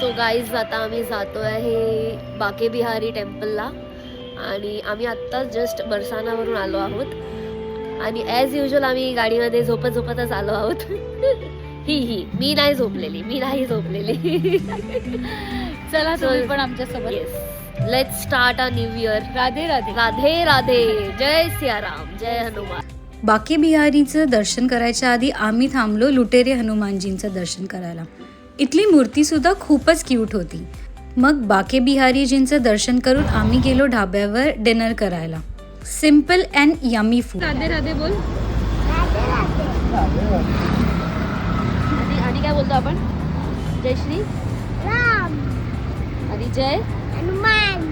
So guys आता आम्ही जातो आहे बाके बिहारी टेम्पलला आणि आम्ही आत्ताच जस्ट बरसानावरून आलो आहोत आणि ॲज युजल आम्ही गाडीमध्ये झोपतच आलो आहोत. ही मी नाही झोपलेली. चला तुम्ही पण आमच्या सोबत. Yes, let's start a new year. Radhe Radhe. Radhe Radhe. जय सियाराम, जय हनुमान. बाके बिहारीचं दर्शन करायच्या आधी आम्ही थांबलो लुटेरे हनुमानजींचं दर्शन करायला. इथली मूर्तीसुद्धा खूपच क्यूट होती. मग बाके बिहारीजींचं दर्शन करून आम्ही गेलो ढाब्यावर डिनर करायला. Simple and yummy food. Radhe Radhe बोल. आणि काय बोलतो आपण? जय श्री राम आणि जय हनुमान.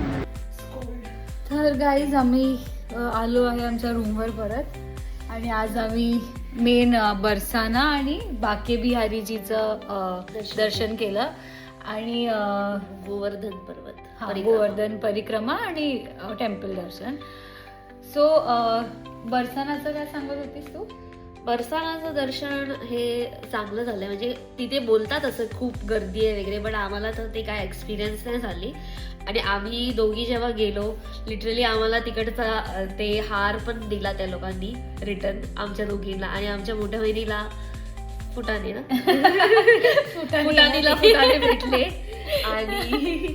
तर गाईज आम्ही आलो आहे आमच्या रूमवर परत आणि आज आम्ही मेन बरसाना आणि बाके बिहारीजीचं दर्शन केलं आणि गोवर्धन पर्वत, गोवर्धन परिक्रमा आणि टेम्पल दर्शन. सो बरसानाचं काय सांगत होतीस तू? बरसानाचं दर्शन हे चांगलं झालंय. म्हणजे तिथे बोलतात असं खूप गर्दी आहे वगैरे, पण आम्हाला तर ते काय एक्सपिरियन्स नाही झाली. आणि आम्ही दोघी जेव्हा गेलो लिटरली आम्हाला तिकडचा ते हार पण दिला त्या लोकांनी रिटर्न आमच्या दोघींना आणि आमच्या मोठ्या बहिणीला फुटाणे भेटले आणि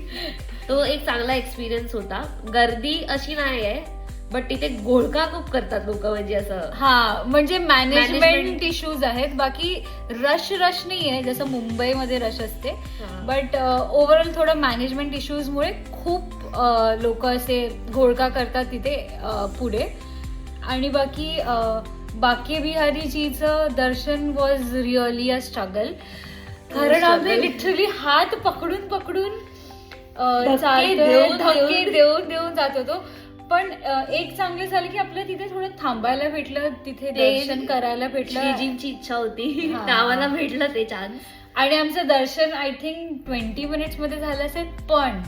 तो एक चांगला एक्सपिरियन्स होता. गर्दी अशी नाही आहे बट तिथे घोळका खूप करतात लोक, म्हणजे असं म्हणजे मॅनेजमेंट इश्यूज आहेत. बाकी रश नाही आहे जसं मुंबईमध्ये रश असते, बट ओव्हरऑल थोडं मॅनेजमेंट इश्यूजमुळे खूप लोक असे घोळका करतात तिथे पुढे. आणि बाकी बाके बिहारीजीचं दर्शन वॉज रिअली अ स्ट्रगल. कारण आम्ही लिटरली हात पकडून धक्के देऊन जात होतो. पण एक चांगलं झालं की आपल्याला तिथे थोडं थांबायला भेटलं, तिथे दर्शन करायला भेटलं. श्रीजींची इच्छा होती, आम्हाला भेटलं ते चान्स. आणि आमचं दर्शन आय थिंक 20 मिनिट्स मध्ये झालं असेल, पण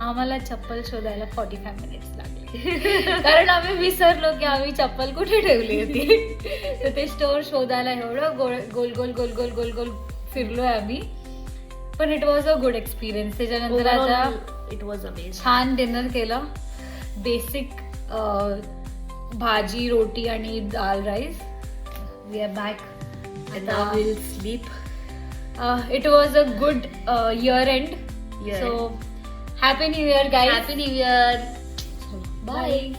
आम्हाला चप्पल शोधायला 45 मिनिट्स लागले. कारण आम्ही विसरलो की आम्ही चप्पल कुठे ठेवली होती. तर ते स्टोअर शोधायला एवढं गोल गोल फिरलोय आम्ही. पण it was a good experience. त्याच्यानंतर आता इट वॉज अमेझिंग. छान डिनर केलं. बेसिक भाजी रोटी आणि दाल rice. We are back and now we'll sleep. It was a good year end. So happy new year guys. Happy new year. Bye.